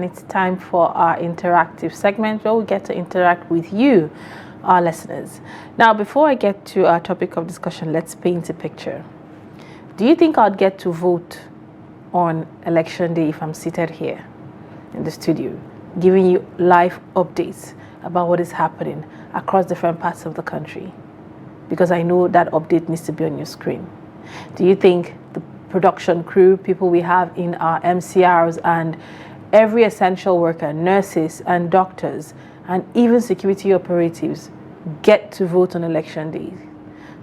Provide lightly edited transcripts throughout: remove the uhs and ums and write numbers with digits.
It's time for our interactive segment where we get to interact with you, our listeners. Now, before I get to our topic of discussion, let's paint a picture. Do you think I'd get to vote on election day if I'm seated here in the studio, giving you live updates about what is happening across different parts of the country? Because I know that update needs to be on your screen. Do you think the production crew, people we have in our MCRs, and every essential worker, nurses and doctors, and even security operatives get to vote on election day?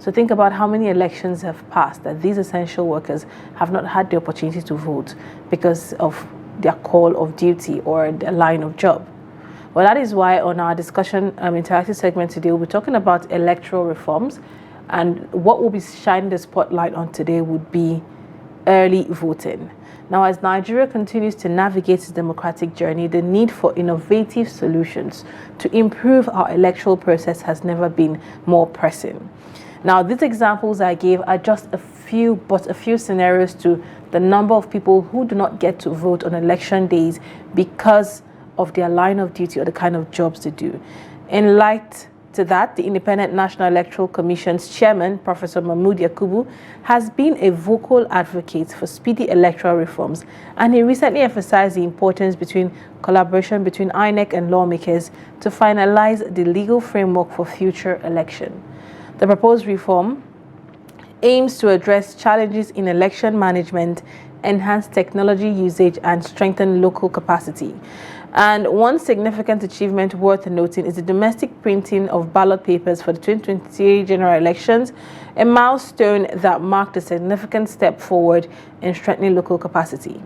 So think about how many elections have passed that these essential workers have not had the opportunity to vote because of their call of duty or their line of job. Well, that is why on our discussion interactive segment today, we'll be talking about electoral reforms, and what we'll be shining the spotlight on today would be early voting. Now, as Nigeria continues to navigate its democratic journey, the need for innovative solutions to improve our electoral process has never been more pressing. Now, these examples I gave are just a few scenarios to the number of people who do not get to vote on election days because of their line of duty or the kind of jobs they do. In light to that, the Independent National Electoral Commission's chairman, Professor Mahmood Yakubu, has been a vocal advocate for speedy electoral reforms, and he recently emphasized the importance between collaboration between INEC and lawmakers to finalize the legal framework for future election. The proposed reform aims to address challenges in election management, enhance technology usage, and strengthen local capacity. And one significant achievement worth noting is the domestic printing of ballot papers for the 2023 general elections, a milestone that marked a significant step forward in strengthening local capacity.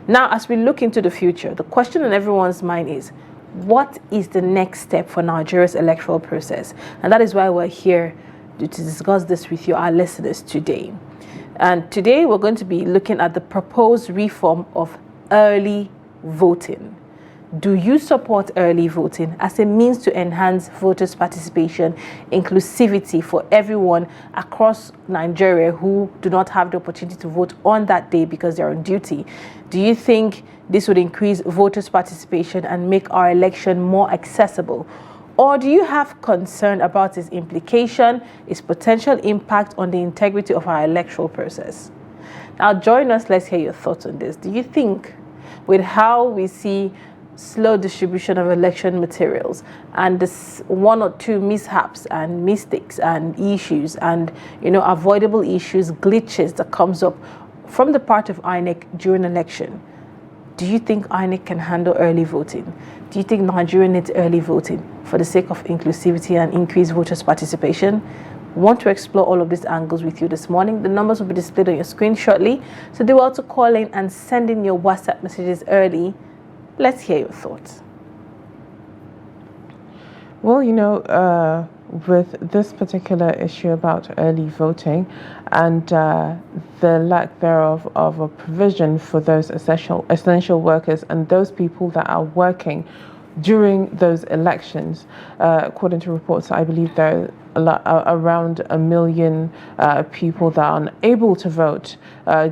Now, as we look into the future, the question on everyone's mind is, what is the next step for Nigeria's electoral process? And that is why we're here to discuss this with you, our listeners, today. And today we're going to be looking at the proposed reform of early voting. Do you support early voting as a means to enhance voters' participation, inclusivity for everyone across Nigeria who do not have the opportunity to vote on that day because they're on duty? Do you think this would increase voters' participation and make our election more accessible? Or do you have concern about its implication, its potential impact on the integrity of our electoral process? Now, join us. Let's hear your thoughts on this. Do you think, with how we see slow distribution of election materials and this one or two mishaps and mistakes and issues and avoidable issues, glitches that comes up from the part of INEC during election, do you think INEC can handle early voting? Do you think Nigeria needs early voting for the sake of inclusivity and increased voters' participation? We want to explore all of these angles with you this morning. The numbers will be displayed on your screen shortly, so do well to call in and send in your WhatsApp messages early. Let's hear your thoughts. Well, with this particular issue about early voting and the lack thereof of a provision for those essential workers and those people that are working during those elections, according to reports, I believe there are around 1 million people that are unable to vote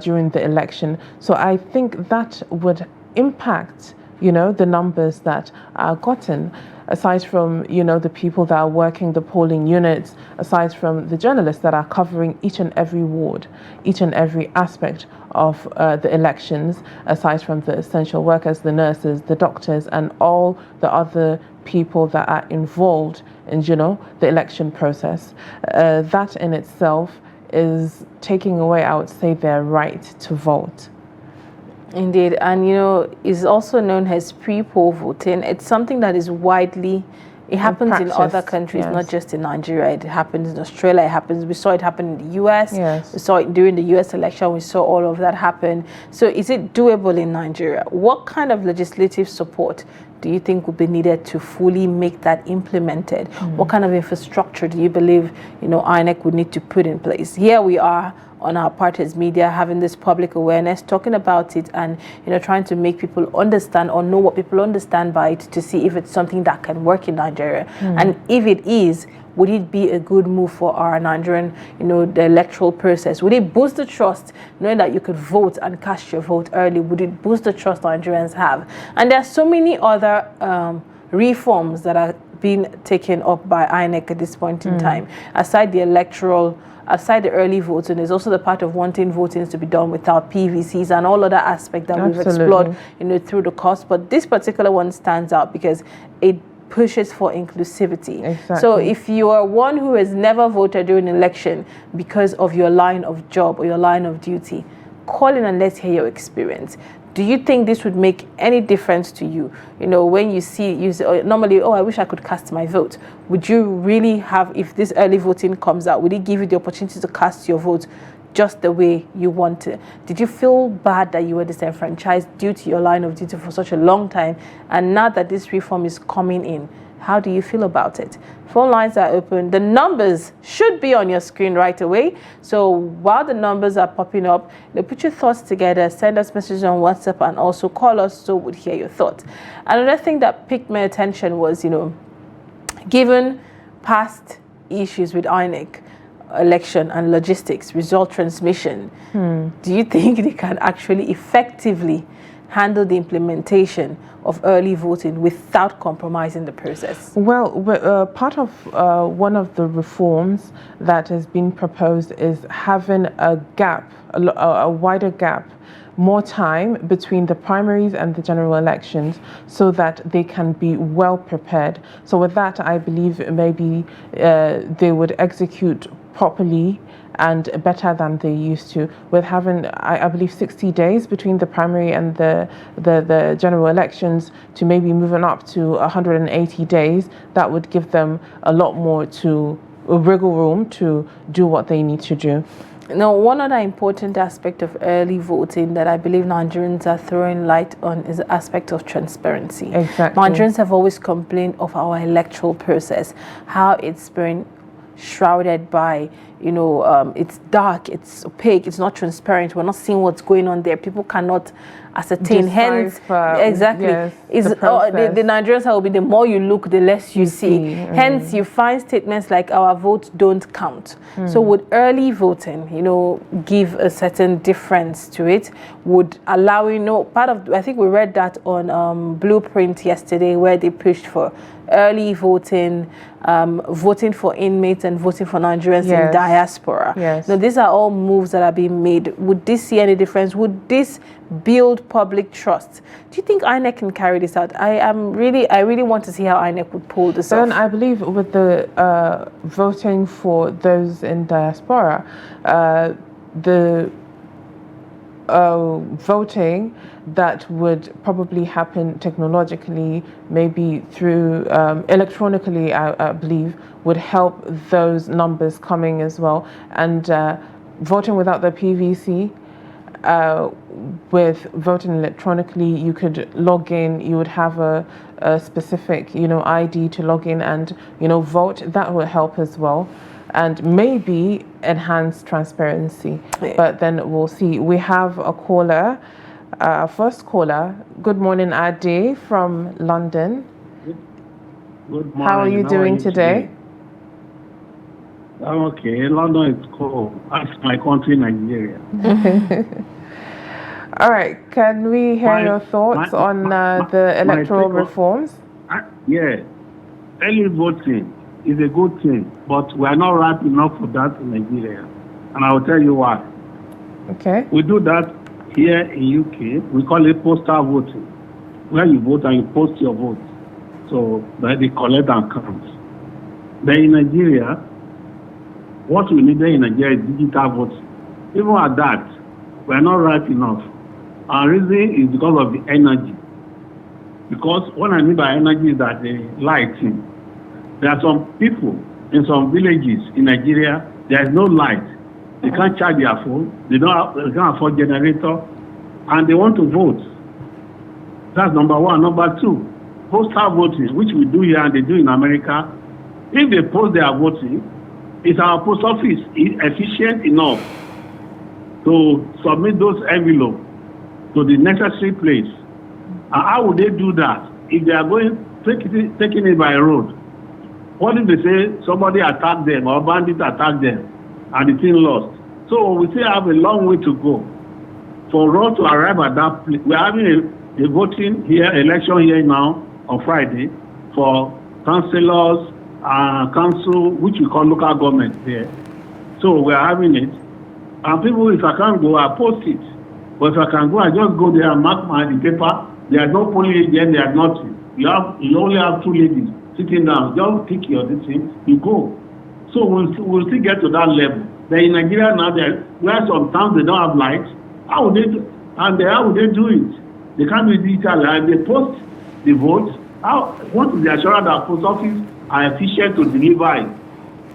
during the election. So I think that would impact the numbers that are gotten, aside from, the people that are working the polling units, aside from the journalists that are covering each and every ward, each and every aspect of the elections, aside from the essential workers, the nurses, the doctors, and all the other people that are involved in, the election process. That in itself is taking away, I would say, their right to vote. Indeed, and is also known as pre-poll voting. It's something that is widely, it happens in other countries, yes, not just in Nigeria. It happens in Australia. We saw it happen in the US. Yes. We saw it during the US election. We saw all of that happen. So is it doable in Nigeria? What kind of legislative support do you think would be needed to fully make that implemented? What kind of infrastructure do you believe, INEC would need to put in place? Here we are on our part as media, having this public awareness, talking about it, and trying to make people understand or know what people understand by it, to see if it's something that can work in Nigeria. And if it is, would it be a good move for our Nigerian, the electoral process? Would it boost the trust, knowing that you could vote and cast your vote early? Would it boost the trust Nigerians have? And there are so many other reforms that are being taken up by INEC at this point in time. Aside the electoral, aside the early voting, there's also the part of wanting voting to be done without PVCs and all other aspects that we've explored, through the course. But this particular one stands out because it pushes for inclusivity. Exactly. So if you are one who has never voted during an election because of your line of job or your line of duty, call in and let's hear your experience. Do you think this would make any difference to you? When you say, normally, I wish I could cast my vote. Would you really have, if this early voting comes out, would it give you the opportunity to cast your vote just the way you want it? Did you feel bad that you were disenfranchised due to your line of duty for such a long time? And now that this reform is coming in, how do you feel about it? Phone lines are open. The numbers should be on your screen right away. So while the numbers are popping up, put your thoughts together, send us messages on WhatsApp, and also call us so we'd hear your thoughts. Another thing that piqued my attention was, given past issues with INEC, election and logistics, result transmission, do you think they can actually effectively handle the implementation of early voting without compromising the process? Well, part of one of the reforms that has been proposed is having a gap, a wider gap, more time between the primaries and the general elections, so that they can be well prepared. So with that, I believe maybe they would execute properly and better than they used to, with having, I believe, 60 days between the primary and the general elections, to maybe moving up to 180 days. That would give them a lot more wiggle room to do what they need to do. Now, one other important aspect of early voting that I believe Nigerians are throwing light on is the aspect of transparency. Exactly. Nigerians have always complained of our electoral process, how it's been shrouded by, it's dark, it's opaque, it's not transparent. We're not seeing what's going on there. People cannot ascertain. Hence, exactly. Yes, the Nigerians will be, the more you look, the less you see. Hence, you find statements like, our votes don't count. So would early voting, give a certain difference to it? Would allow, part of, I think we read that on Blueprint yesterday, where they pushed for early voting, voting for inmates and voting for Nigerians in diaspora. Yes. Now, these are all moves that are being made. Would this see any difference? Would this build public trust? Do you think INEC can carry this out? I really want to see how INEC would pull this off. And I believe with the voting for those in diaspora, the voting that would probably happen technologically, maybe through electronically, I believe, would help those numbers coming as well. And voting without the PVC, with voting electronically, you could log in, you would have a specific, ID to log in and, vote. That will help as well. And maybe enhance transparency. But then we'll see. We have a caller, first caller. Good morning, Ade from London. Good morning. How are you doing today? I'm okay. London is cold. That's my country, Nigeria. All right. Can we hear your thoughts on the electoral reforms? Yeah. Early voting is a good thing, but we are not ripe enough for that in Nigeria. And I will tell you why. Okay. We do that here in UK. We call it postal voting, where you vote and you post your vote. So that they collect and count. Then in Nigeria, what we need in Nigeria is digital voting. Even at that, we are not ripe enough. Our reason is because of the energy. Because what I mean by energy is that the lighting. There are some people in some villages in Nigeria, there is no light. They can't charge their phone. They can't afford generator, and they want to vote. That's number one. Number two, postal voting, which we do here and they do in America. If they post their voting, is our post office efficient enough to submit those envelopes to the necessary place. And how would they do that if they are taking it by road? What if they say somebody attacked them or bandits attacked them and the thing lost? So we still have a long way to go for us to arrive at that place. We're having a voting here, election here now on Friday for councillors, council, which we call local government here. So we're having it. And people, if I can't go, I post it. But if I can go, I just go there and mark the paper. There's no polling agent, there's nothing. You only have two ladies sitting down. Just pick your thing, you go. So we'll still get to that level. But in Nigeria now, where sometimes they don't have lights, how would they do, how would they do it? They can't do it digitally. They post the votes. What is the assurance that post office are efficient to deliver it?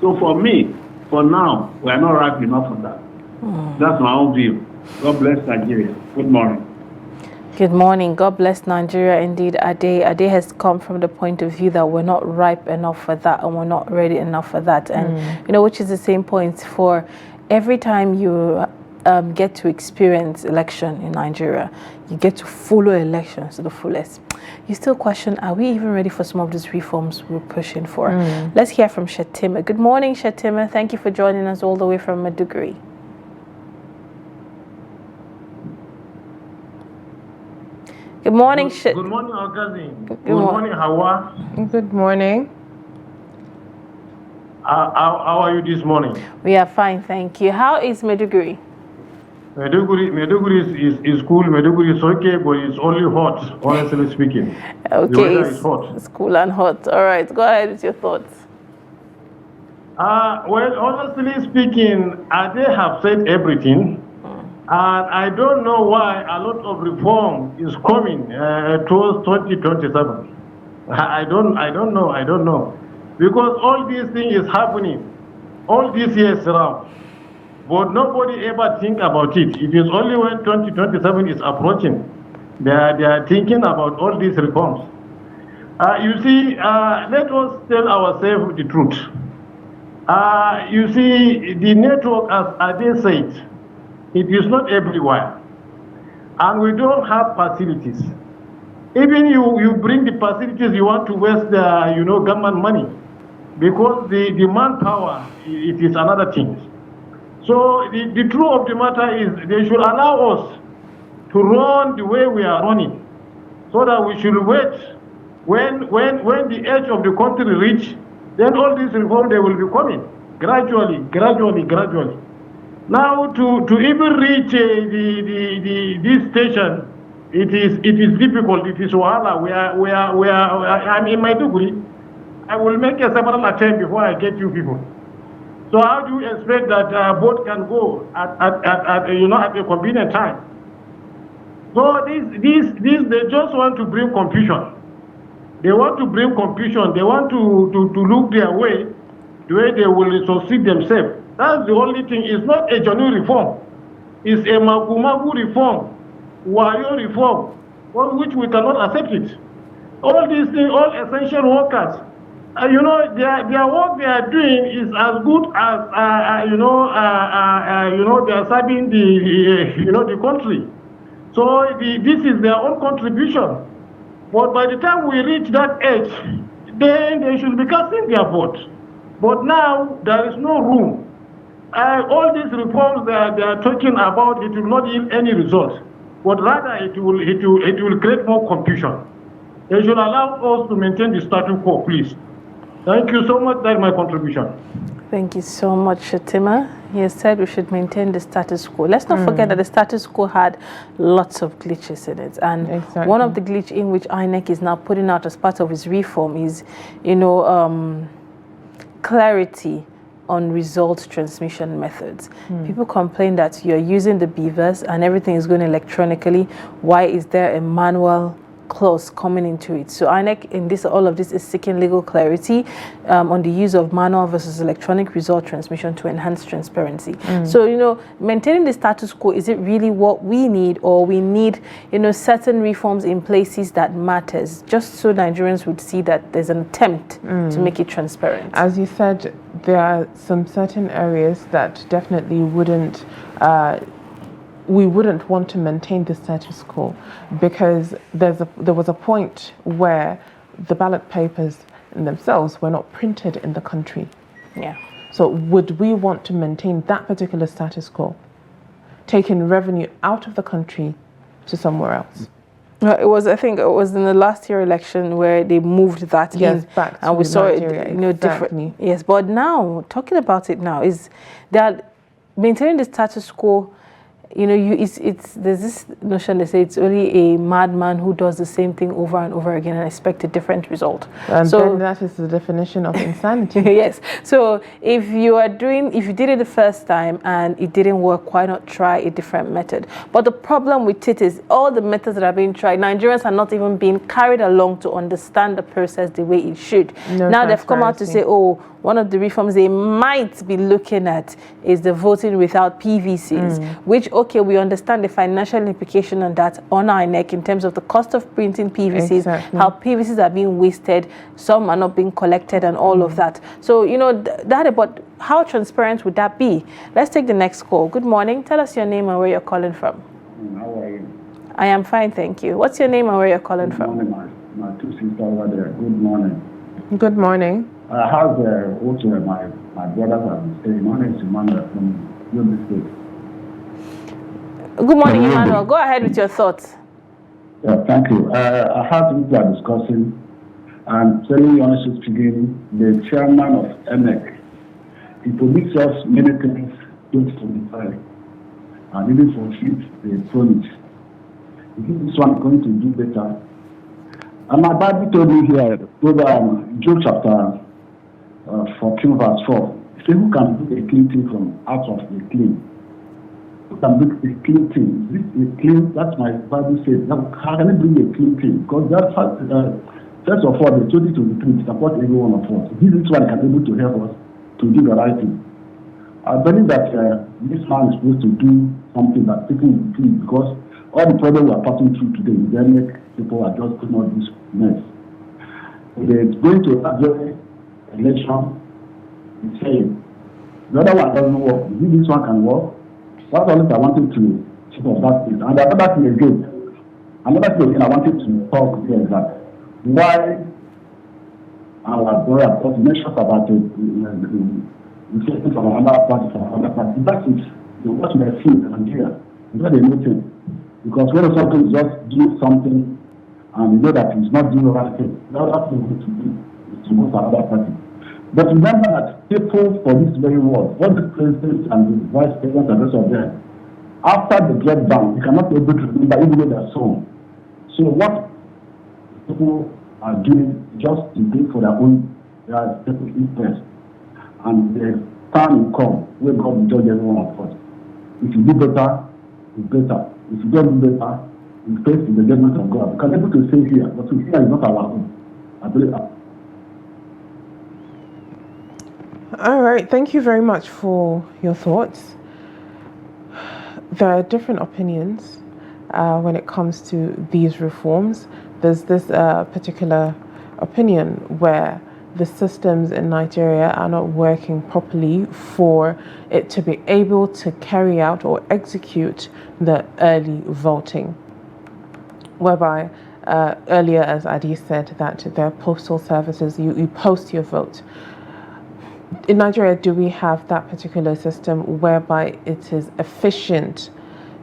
So for me, for now, we are not ripe enough for that. That's my own view. God bless Nigeria. Good morning. Good morning. God bless Nigeria indeed. Ade has come from the point of view that we're not ripe enough for that and we're not ready enough for that. And, which is the same point for every time you get to experience election in Nigeria, you get to follow elections to the fullest. You still question, are we even ready for some of these reforms we're pushing for? Let's hear from Shetima. Good morning, Shetima. Thank you for joining us all the way from Maiduguri. Good morning, Good morning, Ogazi. Good morning, Hauwa. Good morning. How are you this morning? We are fine, thank you. How is Maiduguri? Maiduguri is cool. Maiduguri is okay, but it's only hot, honestly speaking. Okay, the weather is hot. It's cool and hot. All right, go ahead with your thoughts. Well, honestly speaking, they have said everything. And I don't know why a lot of reform is coming towards 2027. I don't know. Because all these things is happening all these years around. But nobody ever think about it. It is only when 2027 is approaching, they are thinking about all these reforms. You see, let us tell ourselves the truth. You see, the network, as Ade said, it is not everywhere, and we don't have facilities. Even you bring the facilities, you want to waste the government money, because the manpower, it is another thing. So the truth of the matter is they should allow us to run the way we are running, so that we should wait when the edge of the country reach, then all these reforms they will be coming gradually. Now to even reach this station, it is difficult. It is wahala. I'm in Maiduguri. I will make a several attempt before I get you people. So how do you expect that boat can go at a convenient time? So this they just want to bring confusion. They want to bring confusion. They want to look their way, the way they will succeed themselves. That's the only thing. It's not a genuine reform. It's a magu reform, wayo reform, which we cannot accept it. All these things, all essential workers, their work they are doing is as good as they are serving the country. So this is their own contribution. But by the time we reach that age, then they should be casting their vote. But now there is no room. All these reforms they are talking about, it will not yield any result, but rather it will create more confusion. They should allow us to maintain the status quo, please. Thank you so much. That's my contribution. Thank you so much, Shetima. He said we should maintain the status quo. Let's not forget that the status quo had lots of glitches in it, and one of the glitch in which INEC is now putting out as part of its reform is, clarity on result transmission methods. People complain that you're using the beavers and everything is going electronically. Why is there a manual clause coming into it? So INEC in all of this is seeking legal clarity on the use of manual versus electronic result transmission to enhance transparency. So maintaining the status quo, is it really what we need, or we need certain reforms in places that matters, just so Nigerians would see that there's an attempt to make it transparent? As you said, there are some certain areas that definitely wouldn't we wouldn't want to maintain the status quo, because there was a point where the ballot papers in themselves were not printed in the country. Yeah. So would we want to maintain that particular status quo, taking revenue out of the country to somewhere else? I think it was in the last year election where they moved that in, back to and we saw Nigeria, it, different. Yes, but now talking about it now is that maintaining the status quo. There's this notion they say it's only a madman who does the same thing over and over again and expect a different result. And then that is the definition of insanity. Yes. So if you did it the first time and it didn't work, why not try a different method? But the problem with it is all the methods that are being tried, Nigerians are not even being carried along to understand the process the way it should. Now they've come out to say, one of the reforms they might be looking at is the voting without PVCs, which, okay, we understand the financial implication on that on our neck in terms of the cost of printing PVCs, how PVCs are being wasted, some are not being collected and all of that. So, but how transparent would that be? Let's take the next call. Good morning. Tell us your name and where you're calling from. How are you? I am fine, thank you. What's your name and where you're calling from? Good morning, my two sisters over there. Good morning. Good morning. I have also my brothers have been saying. My name is Emmanuel from Yobe State. Good morning, Emmanuel. Go ahead with your thoughts. Yeah, thank you. I heard people are discussing, and telling you honestly speaking, the chairman of EMEC, he promised us many things 2025, and even for the promise. He think this one is going to do better. And my Bible told me here, Job chapter 14 verse 4, it says, who can do a clean thing from out of a clean? Who can do a clean thing? Is this a clean? That's my Bible says. How can I bring a clean thing? Because that's first of all, the 2023 support every one of us. This one can be able to help us to do the right thing. I believe that this man is supposed to do something that people will do, because all the problems we are passing through today, the people are just putting out this mess. It's going to have the election. It's saying the other one doesn't work. If this one can work, that's all I wanted to check of that thing. And another thing again, I wanted to talk here is that why our brother, because he mentioned about the reflecting from another party, that is what we see in Nigeria. It's not a new thing. Because when something is just do something and you know that it's not doing the right thing, the other thing to do is to go to another party. But remember that people for this very world, all the presidents and the vice presidents and the rest of them, after the get down, you cannot be able to remember even though they're so. So what people are doing just to do for their own personal interest, and the time will come where God will judge everyone of us. If you do better, it's better. If you don't do better, we face the judgment of God. We can be able to say here, but here is not our own. I believe that. All right, thank you very much for your thoughts. There are different opinions when it comes to these reforms. There's this particular opinion where the systems in Nigeria are not working properly for it to be able to carry out or execute the early voting, whereby earlier, as Adi said, that there are postal services, you post your vote. In Nigeria, do we have that particular system whereby it is efficient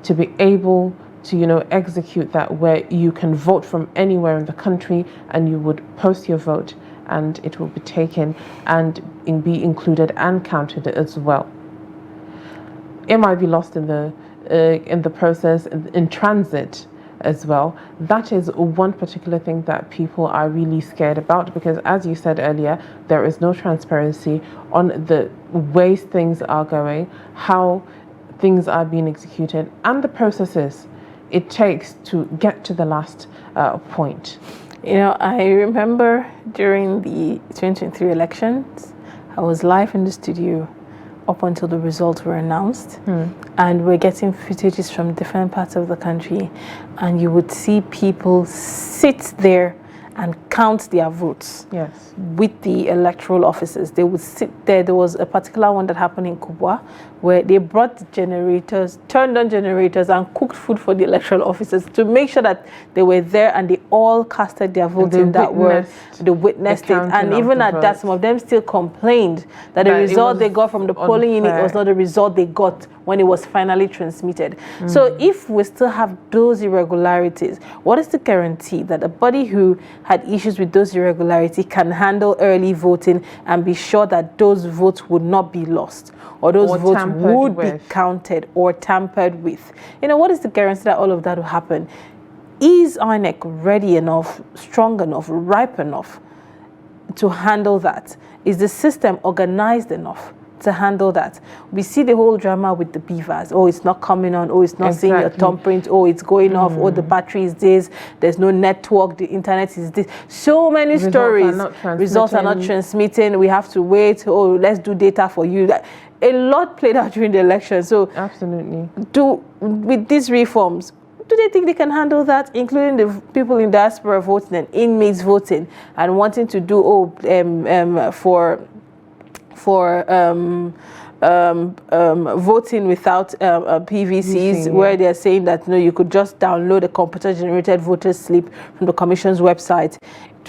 to be able to, execute that, where you can vote from anywhere in the country and you would post your vote and it will be taken and be included and counted as well? It might be lost in the process, in transit as well. That is one particular thing that people are really scared about, because as you said earlier, there is no transparency on the ways things are going, how things are being executed, and the processes it takes to get to the last point. I remember during the 2023 elections, I was live in the studio up until the results were announced, and we're getting footages from different parts of the country, and you would see people sit there and count their votes. Yes. With the electoral officers. They would sit there. There was a particular one that happened in Kubwa where they brought the generators, turned on generators and cooked food for the electoral officers to make sure that they were there and they all casted their votes in that word. They witnessed it. And even at that, some of them still complained that the result they got from the polling unit was not the result they got when it was finally transmitted. So if we still have those irregularities, what is the guarantee that a body who had issues with those irregularities can handle early voting and be sure that those votes would not be lost or those votes would be counted or tampered with? You know, what is the guarantee that all of that will happen? Is INEC ready enough, strong enough, ripe enough to handle that? Is the system organized enough to handle that? We see the whole drama with the beavers. Oh, it's not coming on. Oh, it's not seeing your thumbprint. Oh, it's going off. Oh, the battery is this. There's no network. The internet is this. So many stories. Results are not transmitting. We have to wait. Oh, let's do data for you. A lot played out during the election. So absolutely. With these reforms, do they think they can handle that, including the people in diaspora voting and inmates voting and wanting to do voting without PVCs, where they're saying that no, you could just download a computer-generated voter slip from the Commission's website.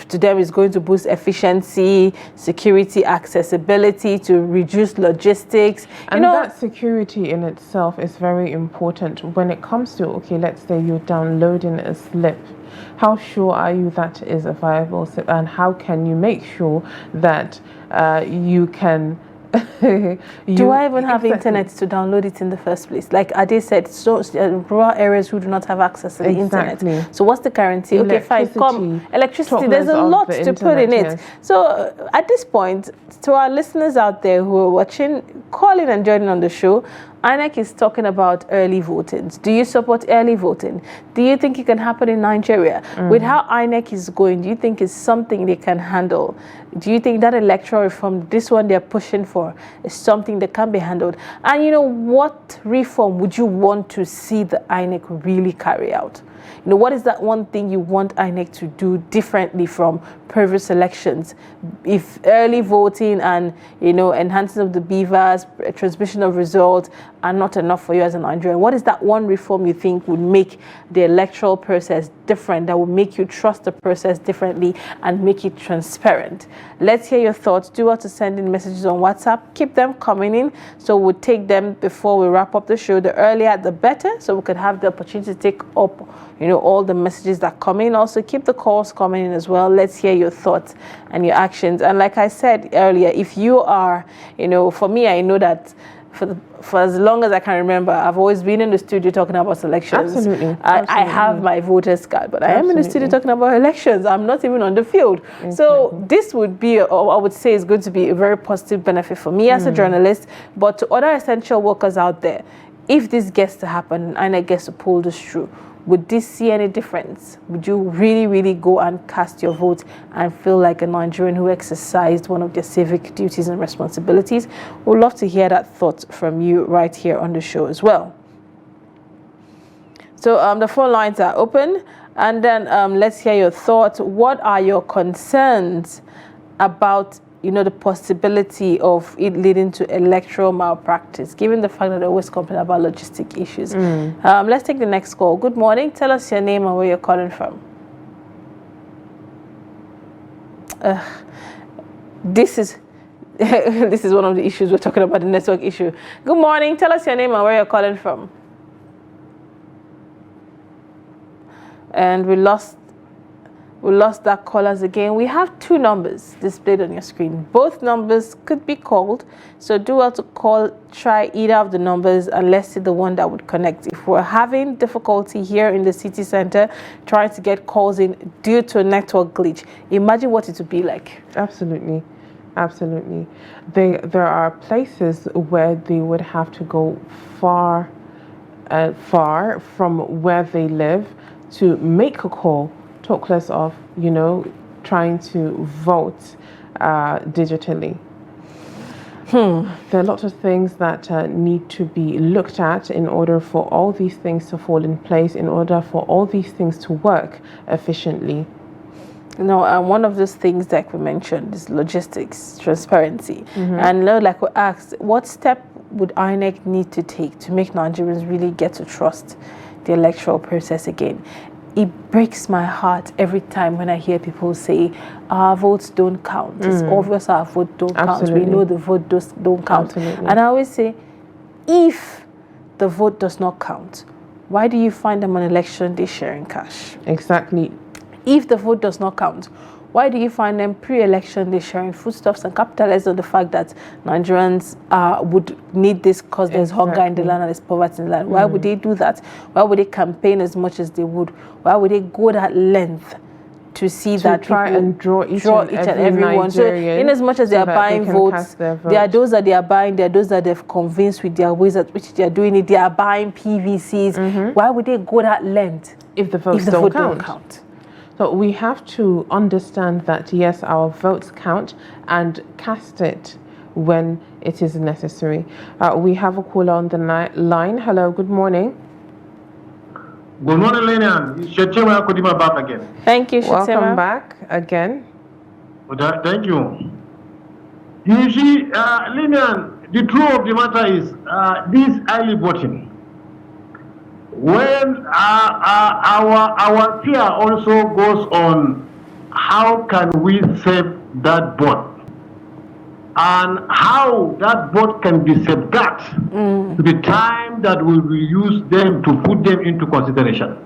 To them, it's going to boost efficiency, security, accessibility, to reduce logistics. And that security in itself is very important when it comes to, okay, let's say you're downloading a slip. How sure are you that is a viable slip, and how can you make sure that you can do I even have internet to download it in the first place? Like Ade said, so rural areas who do not have access to the internet. So what's the guarantee? Okay, fine, come. Electricity, there's a lot to put in it. So at this point, to our listeners out there who are watching, call in and join in on the show. INEC is talking about early voting. Do you support early voting? Do you think it can happen in Nigeria? With how INEC is going, do you think it's something they can handle? Do you think that electoral reform, this one they're pushing for, is something that can be handled? And you know, what reform would you want to see the INEC really carry out? You know, what is that one thing you want INEC to do differently from previous elections? If early voting and, you know, enhancing of the beavers, transmission of results are not enough for you as a Nigerian, what is that one reform you think would make the electoral process different, that would make you trust the process differently and make it transparent? Let's hear your thoughts. Do want to send in messages on WhatsApp. Keep them coming in, so we'll take them before we wrap up the show. The earlier, the better, so we could have the opportunity to take up, you know, all the messages that come in. Also, keep the calls coming in as well. Let's hear your thoughts and your actions. And like I said earlier, if you are, you know, for me, I know that for as long as I can remember, I've always been in the studio talking about elections. Absolutely. I have my voter's card, but I am in the studio talking about elections. I'm not even on the field. So this would be, or I would say, is going to be a very positive benefit for me as a journalist, but to other essential workers out there. If this gets to happen and I get to pull this through, would this see any difference? Would you really, really go and cast your vote and feel like a Nigerian who exercised one of their civic duties and responsibilities? We'd love to hear that thought from you right here on the show as well. So the phone lines are open, and then let's hear your thoughts. What are your concerns about, you know, the possibility of it leading to electoral malpractice, given the fact that they always complain about logistic issues? Let's take the next call. Good morning. Tell us your name and where you're calling from. This is one of the issues we're talking about, the network issue. Good morning. Tell us your name and where you're calling from. And we lost that callers again. We have two numbers displayed on your screen. Both numbers could be called, so do well to call, try either of the numbers, and let's see the one that would connect. If we're having difficulty here in the city center trying to get calls in due to a network glitch, imagine what it would be like. Absolutely. Absolutely. There are places where they would have to go far from where they live to make a call, talk less of, you know, trying to vote digitally. There are a lot of things that need to be looked at in order for all these things to fall in place, in order for all these things to work efficiently. One of those things that we mentioned is logistics, transparency. And like we asked, what step would INEC need to take to make Nigerians really get to trust the electoral process again? It breaks my heart every time when I hear people say our votes don't count. It's obvious our vote don't count. We know the vote don't count. Absolutely. And I always say, if the vote does not count, why do you find them on election day sharing cash? Exactly. If the vote does not count, why do you find them pre-election day sharing foodstuffs and capitalize on the fact that Nigerians would need this because there's hunger in the land and there's poverty in the land? Why would they do that? Why would they campaign as much as they would? Why would they go that length to see that try and draw each and everyone? So in as much as they are buying votes, there are those that they are buying, there are those that they've convinced with their ways at which they are doing it. They are buying PVCs. Why would they go that length if the votes don't count? So we have to understand that, yes, our votes count, and cast it when it is necessary. We have a caller on the line. Hello, good morning. Good morning, Lilian. It's Shetima Kodima back again. Thank you, Shetima. Welcome back again. Thank you. You see, Lilian, the truth of the matter is this early voting. When our fear also goes on, how can we save that vote, and how that vote can be safeguarded to the time that we will use them to put them into consideration.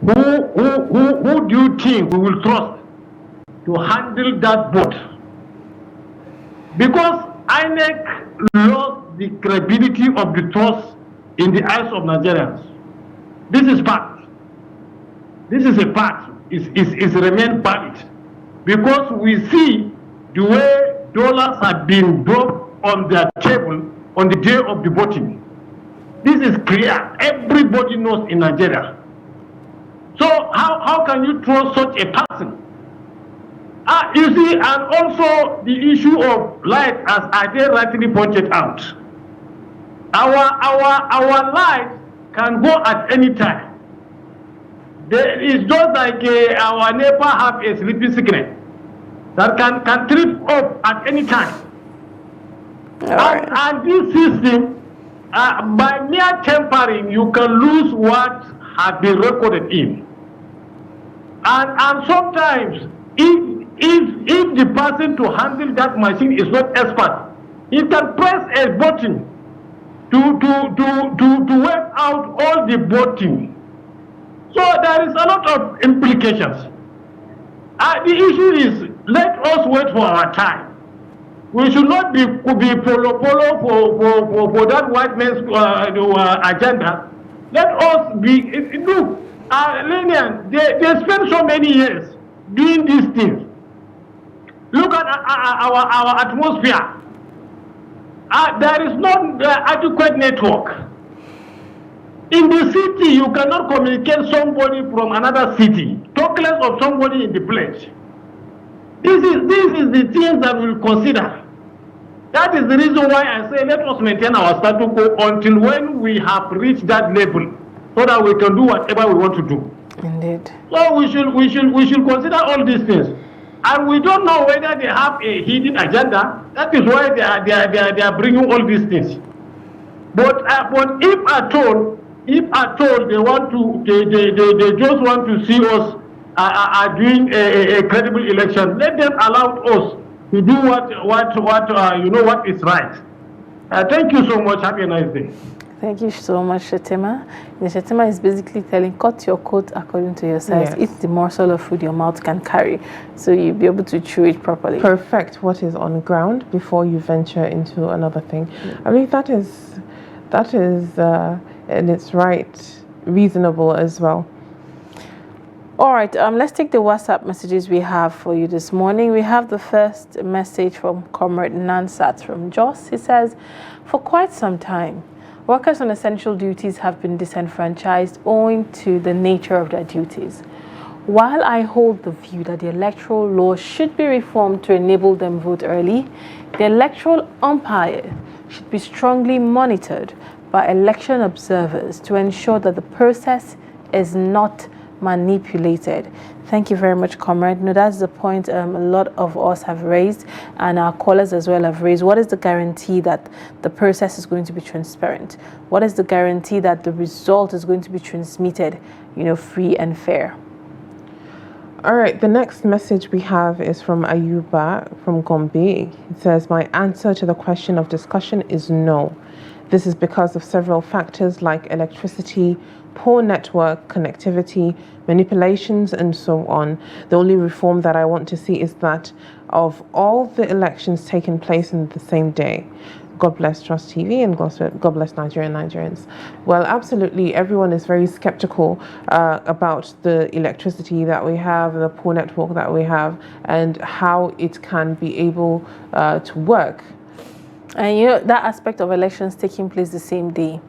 Who do you think we will trust to handle that vote? Because INEC lost the credibility of the trust in the eyes of Nigerians. This is fact. This is a fact. It's remain valid. Because we see the way dollars have been dropped on their table on the day of the voting. This is clear. Everybody knows in Nigeria. So how can you trust such a person? You see, and also the issue of light, as Ade rightly pointed out. Our light can go at any time. It's just like our neighbor have a sleeping sickness that can trip up at any time. And this system, by mere tampering, you can lose what has been recorded in. And sometimes, if the person to handle that machine is not expert, he can press a button to wipe out all the voting. So there is a lot of implications. The issue is, let us wait for our time. We should not be polo for that white man's agenda. Let us be, look, Lilian, they spend so many years doing these things. Look at our atmosphere. There is no adequate network. In the city, you cannot communicate somebody from another city, talk less of somebody in the place. This is the things that we'll consider. That is the reason why I say let us maintain our status quo until when we have reached that level, so that we can do whatever we want to do. Indeed. So we should consider all these things. And we don't know whether they have a hidden agenda. That is why they are bringing all these things. But if at all they want to, they just want to see us doing a credible election, let them allow us to do what is right. Thank you so much. Have a nice day. Thank you so much, Shetima. The Shetima is basically telling, cut your coat according to your size. Yes. Eat the morsel of food your mouth can carry, so you'll be able to chew it properly. Perfect what is on ground before you venture into another thing. I believe that is in its right, reasonable as well. All right, let's take the WhatsApp messages we have for you this morning. We have the first message from Comrade Nansat from Jos. He says, for quite some time, workers on essential duties have been disenfranchised owing to the nature of their duties. While I hold the view that the electoral law should be reformed to enable them vote early, the electoral umpire should be strongly monitored by election observers to ensure that the process is not manipulated. Thank you very much, comrade. No, that's the point a lot of us have raised, and our callers as well have raised. What is the guarantee that the process is going to be transparent? What is the guarantee that the result is going to be transmitted, free and fair? All right, the next message we have is from Ayuba from Gombe. It says, my answer to the question of discussion is no. This is because of several factors like electricity, poor network connectivity, manipulations, and so on. The only reform that I want to see is that of all the elections taking place in the same day. God bless Trust TV and God bless Nigerians. Well, absolutely, everyone is very skeptical about the electricity that we have, the poor network that we have, and how it can be able to work. And that aspect of elections taking place the same day,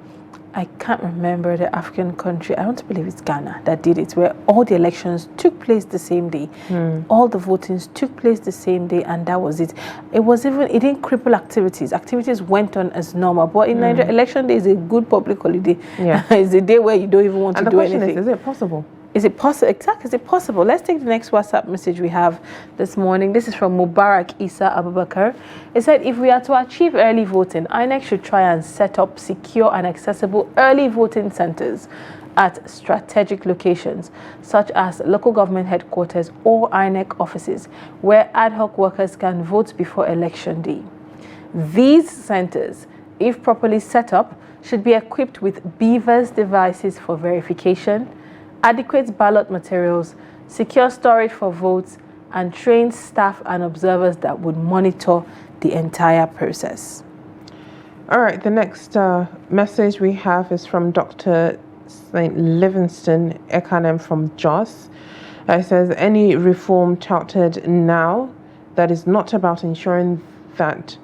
I can't remember the African country, I want to believe it's Ghana, that did it, where all the elections took place the same day. All the votings took place the same day, and that was it. It didn't cripple activities. Activities went on as normal. But in Nigeria, election day is a good public holiday. Yeah. It's a day where you don't even want to do anything. And the question is it possible? Is it possible? Exactly. Is it possible? Let's take the next WhatsApp message we have this morning. This is from Mubarak Isa Abubakar. It said, if we are to achieve early voting, INEC should try and set up secure and accessible early voting centers at strategic locations, such as local government headquarters or INEC offices, where ad hoc workers can vote before election day. These centers, if properly set up, should be equipped with beavers devices for verification, adequate ballot materials, secure storage for votes, and trained staff and observers that would monitor the entire process. All right, the next message we have is from Dr. St. Livingston Ekanem from Jos. It says, any reform touted now that is not about ensuring that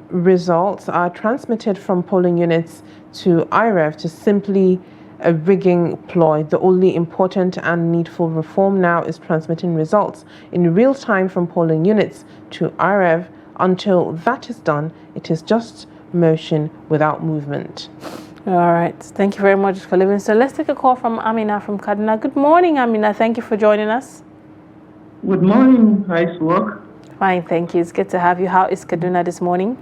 results are transmitted from polling units to IREV to simply a rigging ploy. The only important and needful reform now is transmitting results in real time from polling units to IREV. Until that is done, it is just motion without movement. All right. Thank you very much for living. So let's take a call from Amina from Kaduna. Good morning, Amina. Thank you for joining us. Good morning. Nice work. Fine, thank you. It's good to have you. How is Kaduna this morning?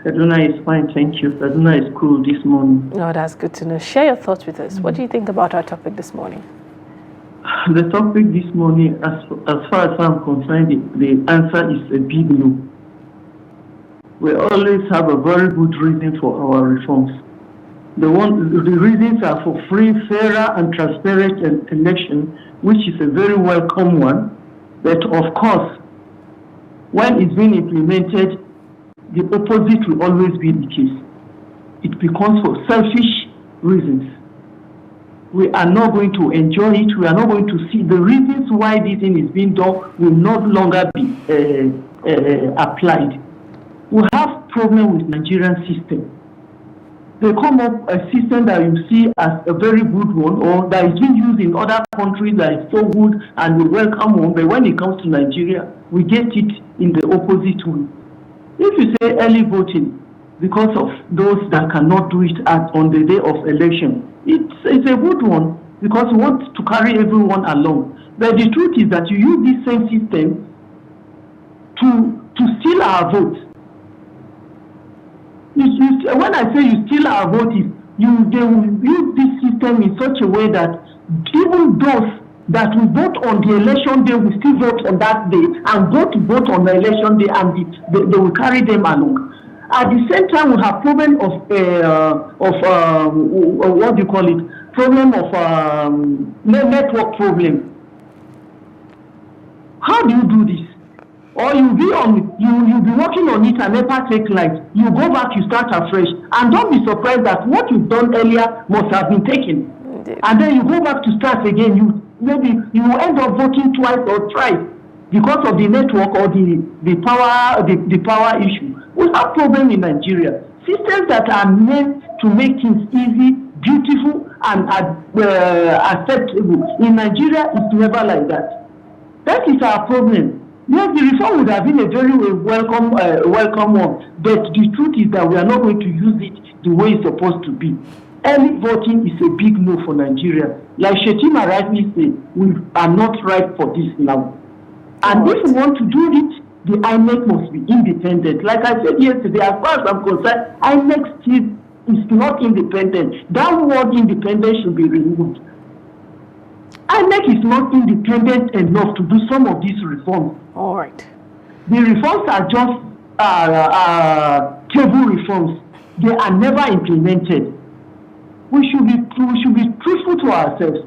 Kaduna is fine, thank you. Kaduna is cool this morning. Oh, that's good to know. Share your thoughts with us. What do you think about our topic this morning? The topic this morning, as far as I'm concerned, the answer is a big no. We always have a very good reason for our reforms. The reasons are for free, fairer, and transparent election, which is a very welcome one. But of course, when it's being implemented, the opposite will always be the case. It becomes for selfish reasons. We are not going to enjoy it. We are not going to see the reasons why this thing is being done will no longer be applied. We have problem with Nigerian system. They come up a system that you see as a very good one, or that is being used in other countries that is so good and we welcome one, but when it comes to Nigeria, we get it in the opposite way. If you say early voting, because of those that cannot do it on the day of election, it's a good one because we want to carry everyone along. But the truth is that you use this same system to steal our vote. When I say you steal our vote, they will use this system in such a way that even those that will vote on the election day will still vote on that day and go to vote on the election day, and they will carry them along. At the same time, we have problem of what do you call it? Problem of network problem. How do you do this? Or you'll be working on it and never take light. You go back, you start afresh, and don't be surprised that what you've done earlier must have been taken. Indeed. And then you go back to start again. Maybe you will end up voting twice or thrice because of the network or the power issue. We have problem in Nigeria. Systems that are meant to make things easy, beautiful, and acceptable. In Nigeria, it's never like that. That is our problem. Yes, the reform would have been a very welcome one, but the truth is that we are not going to use it the way it's supposed to be. early voting is a big no for Nigeria. Like Shetima rightly said, we are not ripe for this now. And if we want to do it, the INEC must be independent. Like I said yesterday, as far as I'm concerned, INEC still is not independent. That word independent should be removed. INEC is not independent enough to do some of these reforms. All right. The reforms are just table reforms. They are never implemented. We should be truthful to ourselves.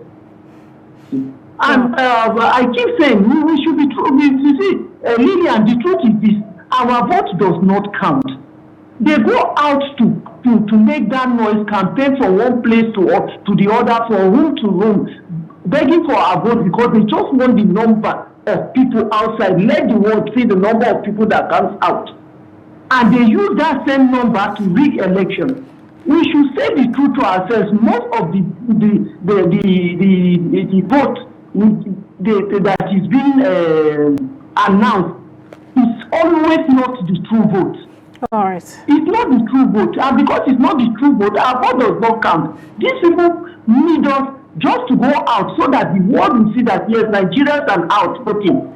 And I keep saying we should be true. You see, Lilian, the truth is this: our vote does not count. They go out to make that noise, campaign from one place to the other, from room to room, begging for our vote because they just want the number of people outside. Let the world see the number of people that comes out, and they use that same number to rig election. We should say the truth to ourselves. Most of the vote that is being announced is always not the true vote. All right. It's not the true vote, and because it's not the true vote, our vote does not count. These people need us just to go out so that the world will see that yes, Nigerians are out voting,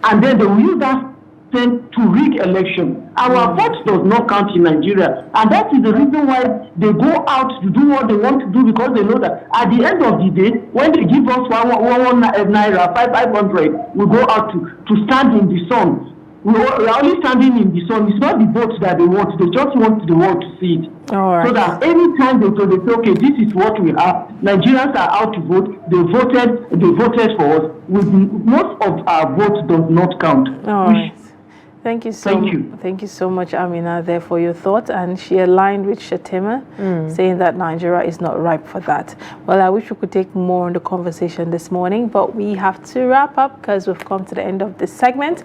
and then they will use that to rig election. Our vote does not count in Nigeria, and that is the reason why they go out to do what they want to do, because they know that at the end of the day, when they give us one naira, 500, we go out to stand in the sun. We are only standing in the sun. It's not the vote that they want. They just want the world to see it. All right. So that anytime they say, okay, this is what we have. Nigerians are out to vote. They voted for us. Most of our vote does not count. All right. Thank you so much, Amina, there for your thoughts. And she aligned with Shetima, saying that Nigeria is not ripe for that. Well, I wish we could take more on the conversation this morning, but we have to wrap up because we've come to the end of this segment.